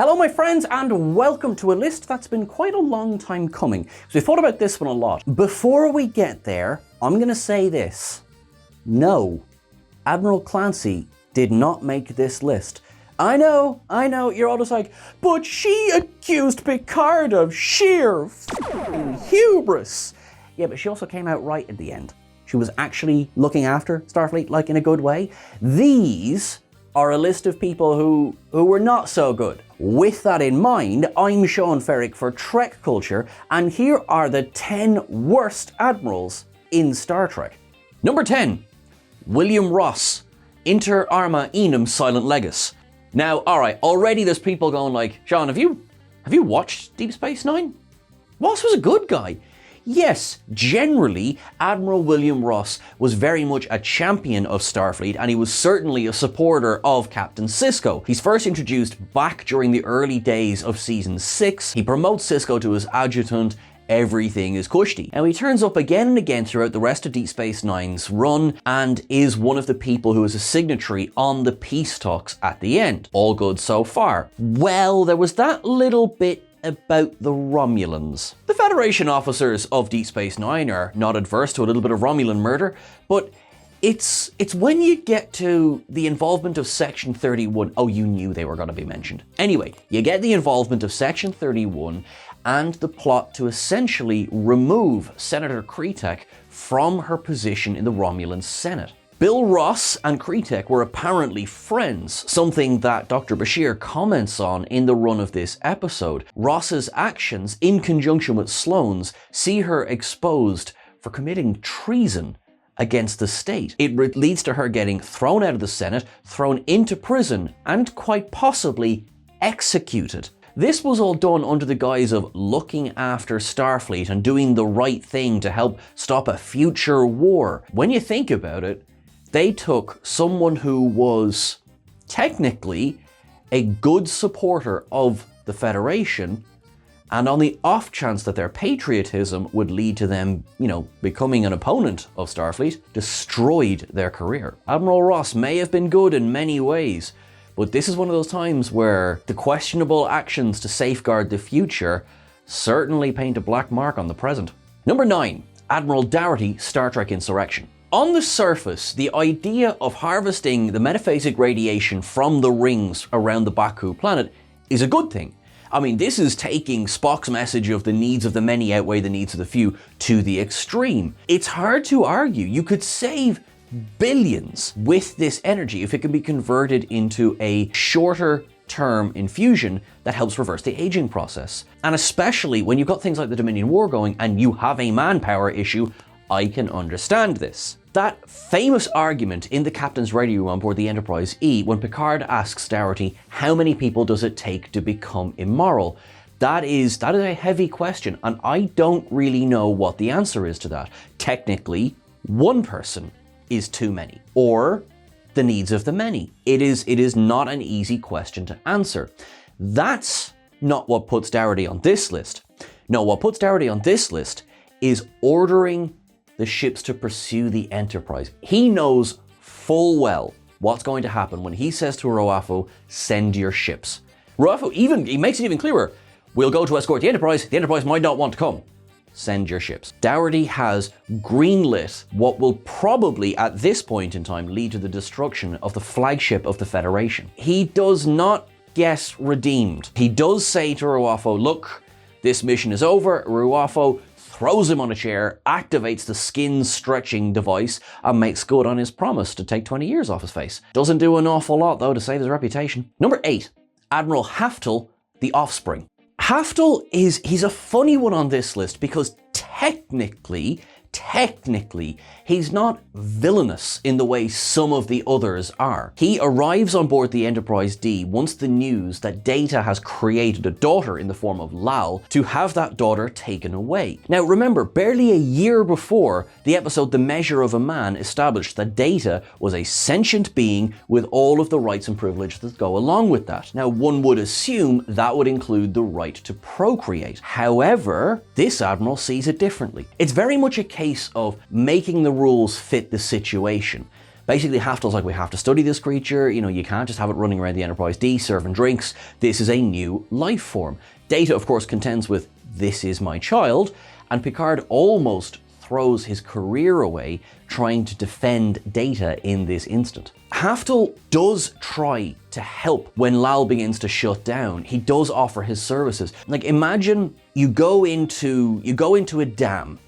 Hello my friends and welcome to a list that's been quite a long time coming. So we thought about this one a lot. Before we get there, I'm going to say this. No, Admiral Clancy did not make this list. I know, you're all just like, but she accused Picard of sheer hubris. Yeah, but she also came out right at the end. She was actually looking after Starfleet, like in a good way. These are a list of people who were not so good. With that in mind, I'm Sean Ferrick for Trek Culture, and here are the 10 worst admirals in Star Trek. Number 10, William Ross, Inter Arma Enum Silent Legis. Now, alright, already there's people going like, Sean, have you watched Deep Space Nine? Ross was a good guy. Yes, generally, Admiral William Ross was very much a champion of Starfleet, and he was certainly a supporter of Captain Sisko. He's first introduced back during the early days of Season 6. He promotes Sisko to his adjutant. Everything is cushy. Now he turns up again and again throughout the rest of Deep Space Nine's run and is one of the people who is a signatory on the peace talks at the end. All good so far. Well, there was that little bit about the Romulans. The Federation officers of Deep Space Nine are not adverse to a little bit of Romulan murder, but it's when you get to the involvement of Section 31, oh, you knew they were going to be mentioned. Anyway, you get the involvement of Section 31 and the plot to essentially remove Senator Kretek from her position in the Romulan Senate. Bill Ross and Kretek were apparently friends, something that Dr. Bashir comments on in the run of this episode. Ross's actions, in conjunction with Sloane's, see her exposed for committing treason against the state. It leads to her getting thrown out of the Senate, thrown into prison, and quite possibly executed. This was all done under the guise of looking after Starfleet and doing the right thing to help stop a future war. When you think about it, they took someone who was technically a good supporter of the Federation, and on the off chance that their patriotism would lead to them, becoming an opponent of Starfleet, destroyed their career. Admiral Ross may have been good in many ways, but this is one of those times where the questionable actions to safeguard the future certainly paint a black mark on the present. Number 9, Admiral Dougherty, Star Trek Insurrection. On the surface, the idea of harvesting the metaphasic radiation from the rings around the Baku planet is a good thing. I mean, this is taking Spock's message of the needs of the many outweigh the needs of the few to the extreme. It's hard to argue. You could save billions with this energy if it can be converted into a shorter term infusion that helps reverse the aging process. And especially when you've got things like the Dominion War going and you have a manpower issue, I can understand this. That famous argument in the captain's radio room on board the Enterprise E when Picard asks Dougherty, how many people does it take to become immoral? That is a heavy question, and I don't really know what the answer is to that. Technically, one person is too many, or the needs of the many. It is not an easy question to answer. That's not what puts Dougherty on this list. No, what puts Dougherty on this list is ordering the ships to pursue the Enterprise. He knows full well what's going to happen when he says to Roafo, send your ships. Roafo he makes it even clearer. We'll go to escort the Enterprise might not want to come. Send your ships. Dougherty has greenlit what will probably at this point in time lead to the destruction of the flagship of the Federation. He does not get redeemed. He does say to Roafo, look, this mission is over. Roafo throws him on a chair, activates the skin stretching device, and makes good on his promise to take 20 years off his face. Doesn't do an awful lot though to save his reputation. Number 8, Admiral Haftel, the Offspring. Haftel he's a funny one on this list because technically, he's not villainous in the way some of the others are. He arrives on board the Enterprise D once the news that Data has created a daughter in the form of Lal to have that daughter taken away. Now remember, barely a year before, the episode The Measure of a Man established that Data was a sentient being with all of the rights and privileges that go along with that. Now one would assume that would include the right to procreate. However, this Admiral sees it differently. It's very much a case of making the rules fit the situation. Basically, Haftel's like, we have to study this creature, you can't just have it running around the Enterprise D serving drinks. This is a new life form. Data, of course, contends with, this is my child, and Picard almost throws his career away trying to defend Data in this instant. Haftel does try to help when Lal begins to shut down. He does offer his services. Like, imagine you go into a dam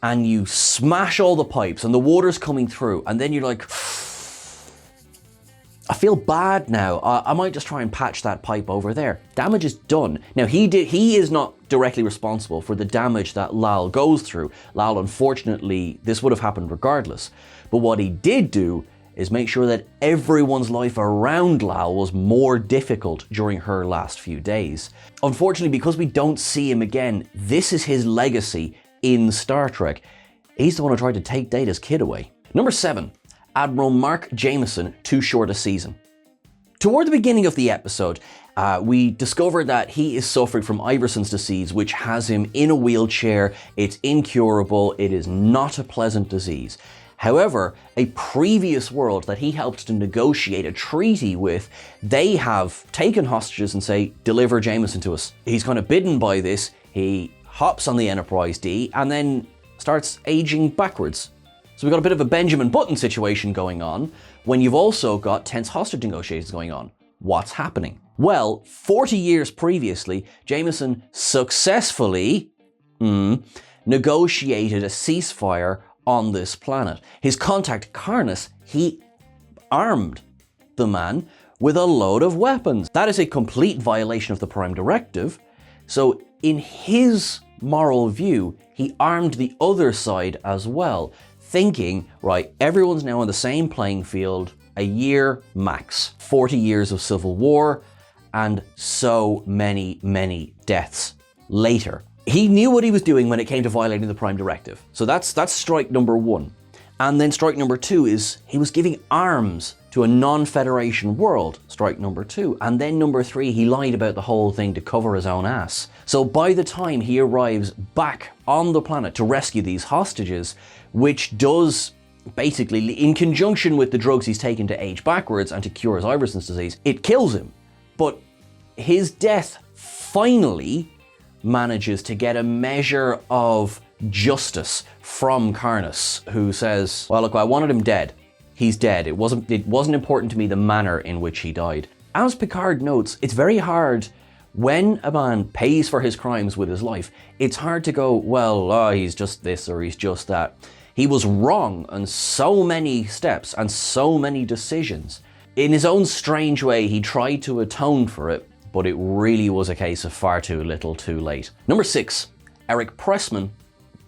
and you smash all the pipes and the water's coming through, and then you're like, I feel bad now. I might just try and patch that pipe over there. Damage is done. Now, he is not directly responsible for the damage that Lal goes through. Lal, unfortunately, this would have happened regardless. But what he did do is make sure that everyone's life around Lal was more difficult during her last few days. Unfortunately, because we don't see him again, this is his legacy in Star Trek. He's the one who tried to take Data's kid away. Number 7. Admiral Mark Jameson, too short a season. Toward the beginning of the episode, we discovered that he is suffering from Iverson's disease, which has him in a wheelchair. It's incurable. It is not a pleasant disease. However, a previous world that he helped to negotiate a treaty with, they have taken hostages and say, deliver Jameson to us. He's kind of bidden by this. He hops on the Enterprise D and then starts aging backwards. So we've got a bit of a Benjamin Button situation going on when you've also got tense hostage negotiations going on. What's happening? Well, 40 years previously, Jameson successfully negotiated a ceasefire on this planet. His contact, Karnas, he armed the man with a load of weapons. That is a complete violation of the Prime Directive. So in his moral view, he armed the other side as well, thinking, right, everyone's now on the same playing field, a year max, 40 years of civil war, and so many, many deaths later. He knew what he was doing when it came to violating the Prime Directive. So that's strike number 1. And then strike number 2 is he was giving arms to a non-Federation world, strike number 2. And then number 3, he lied about the whole thing to cover his own ass. So by the time he arrives back on the planet to rescue these hostages, which does basically, in conjunction with the drugs he's taken to age backwards and to cure his Iverson's disease, it kills him. But his death finally manages to get a measure of justice from Karnas, who says, well, look, I wanted him dead. He's dead. It wasn't important to me the manner in which he died. As Picard notes, it's very hard when a man pays for his crimes with his life. It's hard to go, well, he's just this or he's just that. He was wrong on so many steps and so many decisions. In his own strange way, he tried to atone for it, but it really was a case of far too little too late. Number 6, Eric Pressman,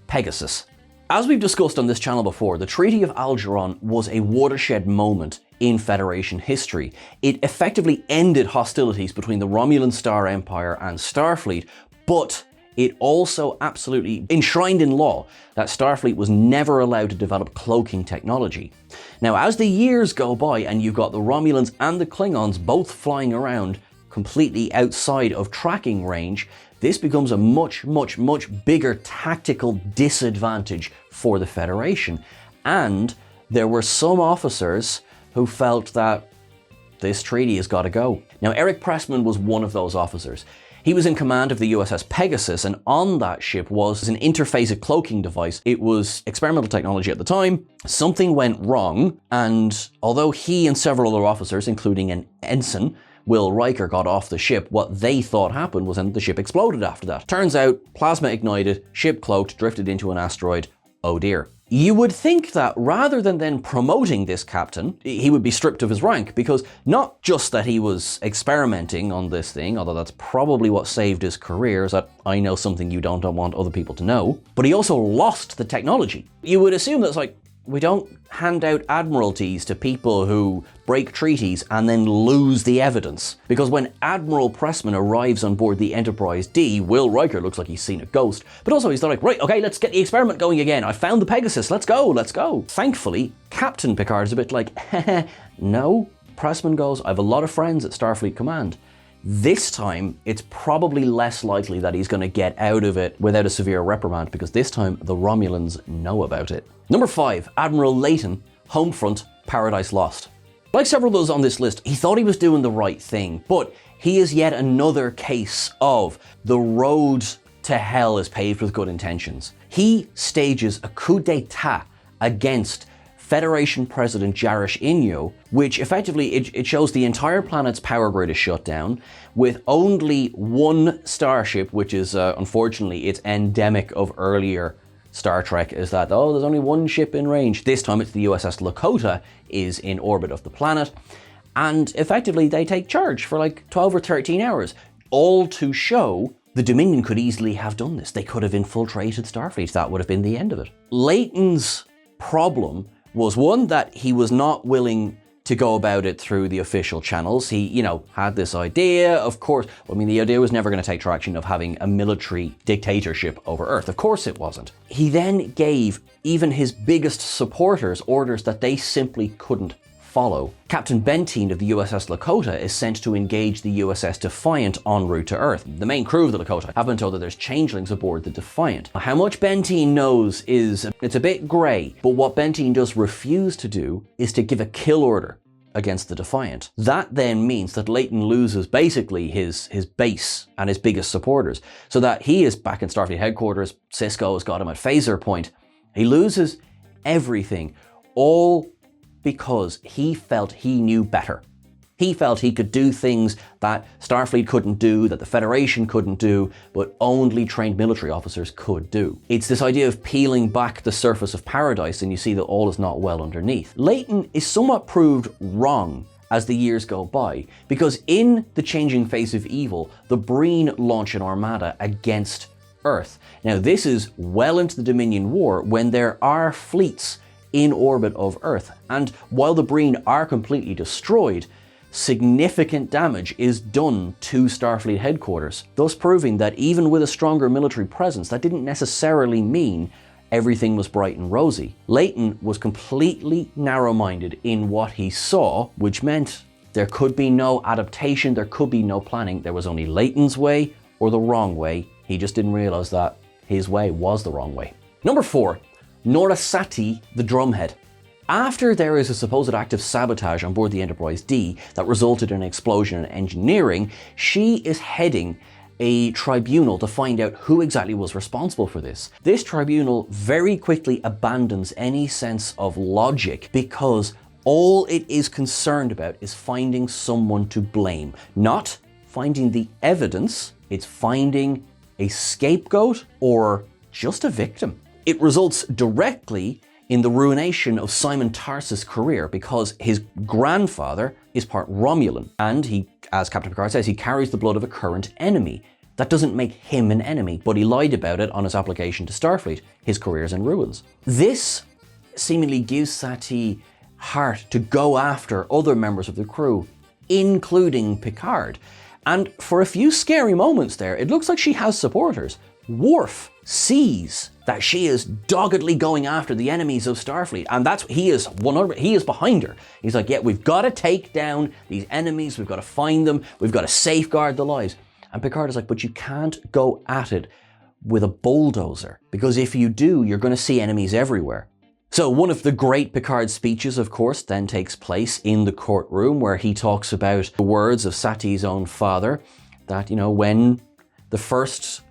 Pegasus. As we've discussed on this channel before, the Treaty of Algernon was a watershed moment in Federation history. It effectively ended hostilities between the Romulan Star Empire and Starfleet, but it also absolutely enshrined in law that Starfleet was never allowed to develop cloaking technology. Now, as the years go by and you've got the Romulans and the Klingons both flying around completely outside of tracking range, this becomes a much, much, much bigger tactical disadvantage for the Federation. And there were some officers who felt that this treaty has got to go. Now, Eric Pressman was one of those officers. He was in command of the USS Pegasus, and on that ship was an interphasic cloaking device. It was experimental technology at the time. Something went wrong, and although he and several other officers, including an ensign, Will Riker, got off the ship, what they thought happened was then the ship exploded after that. Turns out, plasma ignited, ship cloaked, drifted into an asteroid. Oh dear. You would think that rather than then promoting this captain, he would be stripped of his rank, because not just that he was experimenting on this thing, although that's probably what saved his career, is that I know something you don't want other people to know, but he also lost the technology. You would assume that's like, we don't hand out admiralties to people who break treaties and then lose the evidence. Because when Admiral Pressman arrives on board the Enterprise D, Will Riker looks like he's seen a ghost. But also he's like, right, okay, let's get the experiment going again. I found the Pegasus, let's go, let's go. Thankfully, Captain Picard is a bit like, no. Pressman goes, I have a lot of friends at Starfleet Command. This time, it's probably less likely that he's going to get out of it without a severe reprimand, because this time the Romulans know about it. Number 5, Admiral Layton, Homefront, Paradise Lost. Like several of those on this list, he thought he was doing the right thing, but he is yet another case of the road to hell is paved with good intentions. He stages a coup d'etat against Federation President Jarish Inyo, which effectively it shows the entire planet's power grid is shut down, with only one starship, which is unfortunately it's endemic of earlier Star Trek, is that, oh, there's only one ship in range. This time it's the USS Lakota is in orbit of the planet, and effectively they take charge for like 12 or 13 hours, all to show the Dominion could easily have done this. They could have infiltrated Starfleet. That would have been the end of it. Leighton's problem was one, that he was not willing to go about it through the official channels. He, had this idea, of course. I mean, the idea was never going to take traction of having a military dictatorship over Earth. Of course it wasn't. He then gave even his biggest supporters orders that they simply couldn't follow. Captain Benteen of the USS Lakota is sent to engage the USS Defiant en route to Earth. The main crew of the Lakota have been told that there's changelings aboard the Defiant. How much Benteen knows it's a bit grey, but what Benteen does refuse to do is to give a kill order against the Defiant. That then means that Leighton loses basically his base and his biggest supporters, so that he is back in Starfleet headquarters. Sisko has got him at phaser point. He loses everything, all because he felt he knew better. He felt he could do things that Starfleet couldn't do, that the Federation couldn't do, but only trained military officers could do. It's this idea of peeling back the surface of paradise and you see that all is not well underneath. Leighton is somewhat proved wrong as the years go by, because in the changing face of evil, the Breen launch an armada against Earth. Now this is well into the Dominion War, when there are fleets in orbit of Earth, and while the Breen are completely destroyed, significant damage is done to Starfleet headquarters, thus proving that even with a stronger military presence, that didn't necessarily mean everything was bright and rosy. Leighton was completely narrow-minded in what he saw, which meant there could be no adaptation, there could be no planning. There was only Leighton's way or the wrong way. He just didn't realize that his way was the wrong way. Number 4, Nora Sati, the Drumhead. After there is a supposed act of sabotage on board the Enterprise D that resulted in an explosion in engineering, she is heading a tribunal to find out who exactly was responsible for this. This tribunal very quickly abandons any sense of logic, because all it is concerned about is finding someone to blame, not finding the evidence. It's finding a scapegoat or just a victim. It results directly in the ruination of Simon Tarse's career, because his grandfather is part Romulan, and he, as Captain Picard says, he carries the blood of a current enemy. That doesn't make him an enemy, but he lied about it on his application to Starfleet. His career's in ruins. This seemingly gives Sati heart to go after other members of the crew, including Picard. And for a few scary moments there, it looks like she has supporters. Worf sees that she is doggedly going after the enemies of Starfleet, and he is behind her. He's like, yeah, we've got to take down these enemies, we've got to find them, we've got to safeguard the lives. And Picard is like, but you can't go at it with a bulldozer, because if you do, you're going to see enemies everywhere. So one of the great Picard speeches, of course, then takes place in the courtroom, where he talks about the words of Sati's own father, that, when the first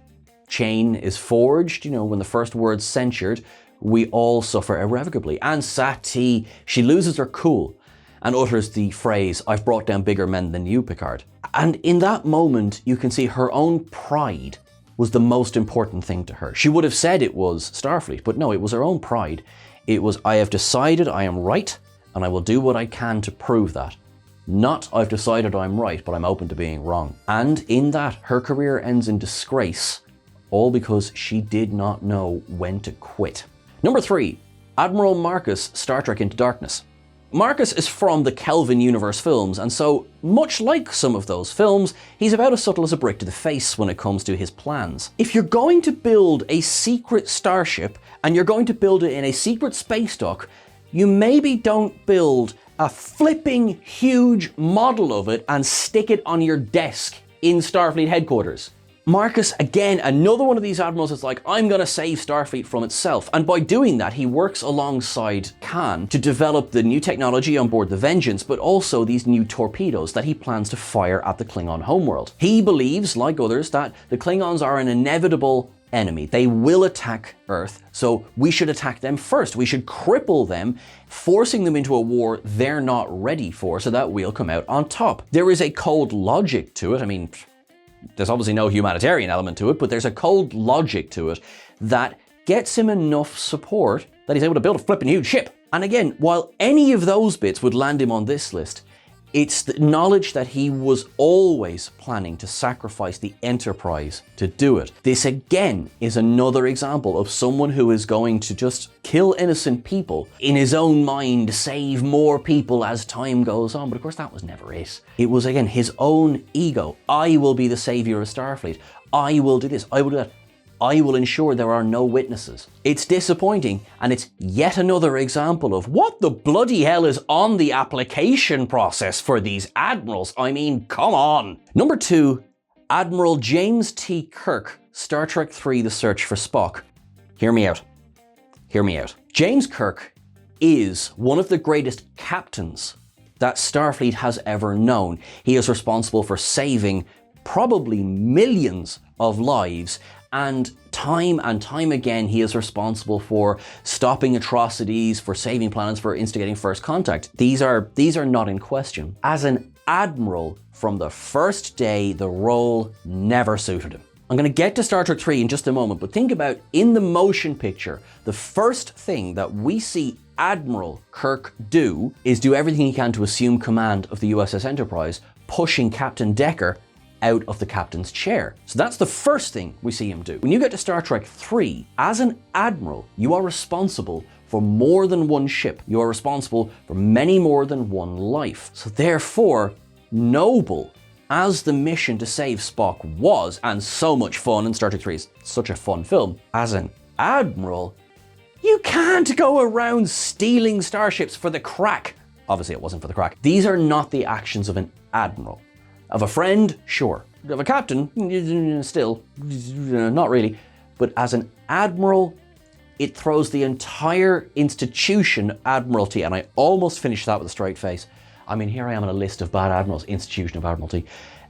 chain is forged, when the first word's censured, we all suffer irrevocably. And Sati, she loses her cool and utters the phrase, "I've brought down bigger men than you, Picard." And in that moment, you can see her own pride was the most important thing to her. She would have said it was Starfleet, but no, it was her own pride. It was, I have decided I am right, and I will do what I can to prove that. Not, I've decided I'm right, but I'm open to being wrong. And in that, her career ends in disgrace, all because she did not know when to quit. Number 3, Admiral Marcus, Star Trek Into Darkness. Marcus is from the Kelvin Universe films, and so, much like some of those films, he's about as subtle as a brick to the face when it comes to his plans. If you're going to build a secret starship, and you're going to build it in a secret space dock, you maybe don't build a flipping huge model of it and stick it on your desk in Starfleet headquarters. Marcus, again, another one of these admirals is like, I'm gonna save Starfleet from itself. And by doing that, he works alongside Khan to develop the new technology on board the Vengeance, but also these new torpedoes that he plans to fire at the Klingon homeworld. He believes, like others, that the Klingons are an inevitable enemy. They will attack Earth, so we should attack them first. We should cripple them, forcing them into a war they're not ready for, so that we'll come out on top. There is a cold logic to it. I mean, there's obviously no humanitarian element to it, but there's a cold logic to it that gets him enough support that he's able to build a flipping huge ship. And again, while any of those bits would land him on this list, it's the knowledge that he was always planning to sacrifice the Enterprise to do it. This again is another example of someone who is going to just kill innocent people in his own mind, save more people as time goes on. But of course that was never it. It was again his own ego. I will be the savior of Starfleet. I will do this. I will do that. I will ensure there are no witnesses. It's disappointing, and it's yet another example of what the bloody hell is on the application process for these admirals. I mean, come on. Number 2, Admiral James T. Kirk, Star Trek III: The Search for Spock. Hear me out. Hear me out. James Kirk is one of the greatest captains that Starfleet has ever known. He is responsible for saving probably millions of lives, and time again, he is responsible for stopping atrocities, for saving planets, for instigating first contact. These are not in question. As an admiral, from the first day, the role never suited him. I'm going to get to Star Trek 3 in just a moment, but think about, in the motion picture, the first thing that we see Admiral Kirk do is do everything he can to assume command of the USS Enterprise, pushing Captain Decker out of the captain's chair. So that's the first thing we see him do. When you get to Star Trek 3, as an admiral, you are responsible for more than one ship. You are responsible for many more than one life. So therefore, noble as the mission to save Spock was, and so much fun, and Star Trek 3 is such a fun film, as an admiral, you can't go around stealing starships for the crack. Obviously it wasn't for the crack. These are not the actions of an admiral. Of a friend, sure. Of a captain, still, not really. But as an admiral, it throws the entire institution Admiralty, and I almost finished that with a straight face. I mean, here I am on a list of bad admirals, institution of Admiralty.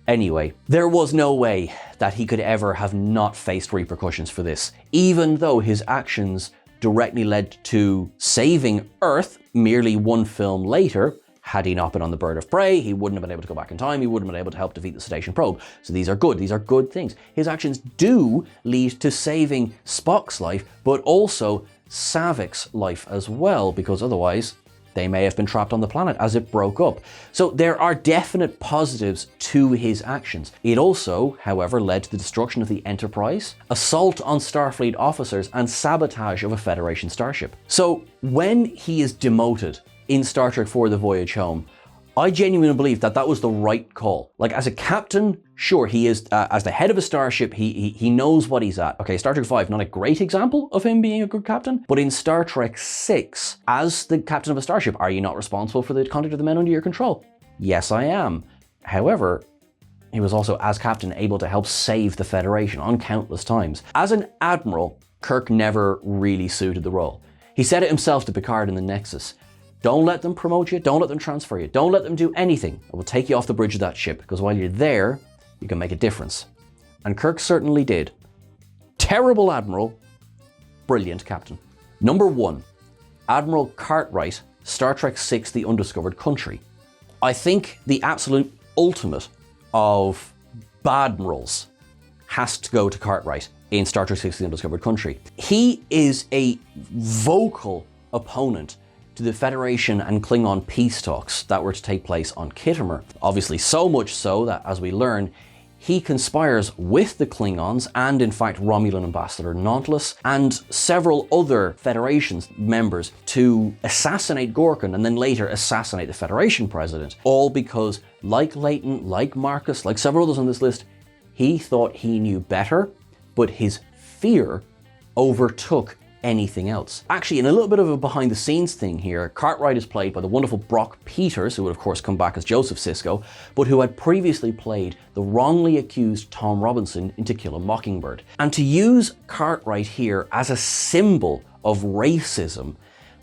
Anyway, there was no way that he could ever have not faced repercussions for this, even though his actions directly led to saving Earth merely one film later. Had he not been on the Bird of Prey, he wouldn't have been able to go back in time, he wouldn't have been able to help defeat the Sedation probe. So these are good things. His actions do lead to saving Spock's life, but also Savik's life as well, because otherwise they may have been trapped on the planet as it broke up. So there are definite positives to his actions. It also, however, led to the destruction of the Enterprise, assault on Starfleet officers, and sabotage of a Federation starship. So when he is demoted in Star Trek IV: The Voyage Home, I genuinely believe that that was the right call. Like, as a captain, sure, he is, as the head of a starship, he knows what he's at. Okay, Star Trek V, not a great example of him being a good captain, but in Star Trek VI, as the captain of a starship, are you not responsible for the conduct of the men under your control? Yes, I am. However, he was also, as captain, able to help save the Federation on countless times. As an admiral, Kirk never really suited the role. He said it himself to Picard in the Nexus. Don't let them promote you, don't let them transfer you, don't let them do anything that will take you off the bridge of that ship, because while you're there, you can make a difference. And Kirk certainly did. Terrible admiral, brilliant captain. Number 1, Admiral Cartwright, Star Trek VI: The Undiscovered Country. I think the absolute ultimate of Badmirals has to go to Cartwright in Star Trek VI: The Undiscovered Country. He is a vocal opponent to the Federation and Klingon peace talks that were to take place on Khitomer. Obviously, so much so that, as we learn, he conspires with the Klingons and, in fact, Romulan Ambassador Nautilus and several other Federation members to assassinate Gorkon and then later assassinate the Federation president. All because, like Leighton, like Marcus, like several others on this list, he thought he knew better, but his fear overtook anything else. Actually, in a little bit of a behind the scenes thing here, Cartwright is played by the wonderful Brock Peters, who would of course come back as Joseph Sisko, but who had previously played the wrongly accused Tom Robinson in To Kill a Mockingbird. And to use Cartwright here as a symbol of racism,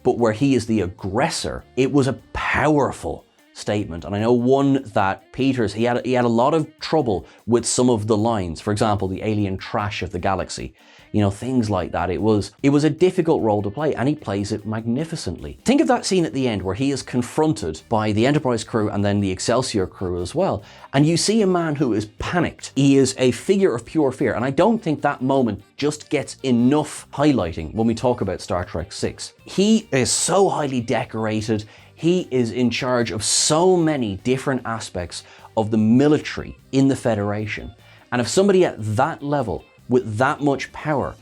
but where he is the aggressor, it was a powerful statement. And I know one that Peters, he had a lot of trouble with some of the lines. For example, the alien trash of the galaxy. You know, things like that. It was a difficult role to play, and he plays it magnificently. Think of that scene at the end where he is confronted by the Enterprise crew and then the Excelsior crew as well. And you see a man who is panicked. He is a figure of pure fear. And I don't think that moment just gets enough highlighting when we talk about Star Trek VI. He is so highly decorated. He is in charge of so many different aspects of the military in the Federation. And if somebody at that level with that much power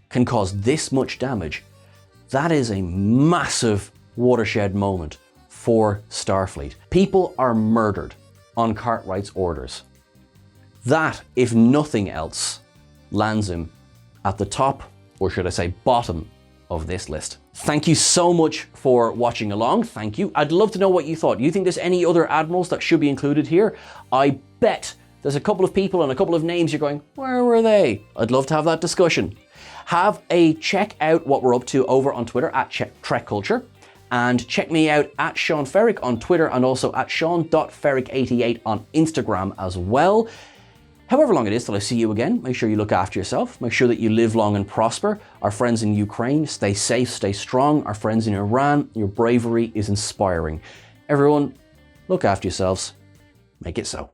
can cause this much damage, that is a massive watershed moment for Starfleet. People are murdered on Cartwright's orders. That, if nothing else, lands him at the top, or should I say bottom, of this list. Thank you so much for watching along. Thank you. I'd love to know what you thought. Do you think there's any other admirals that should be included here? I bet there's a couple of people and a couple of names you're going, where were they? I'd love to have that discussion. Have a check out what we're up to over on Twitter at Trek Culture, and check me out at Sean Ferrick on Twitter and also at Sean.Ferrick88 on Instagram as well. However long it is till I see you again, make sure you look after yourself. Make sure that you live long and prosper. Our friends in Ukraine, stay safe, stay strong. Our friends in Iran, your bravery is inspiring. Everyone, look after yourselves. Make it so.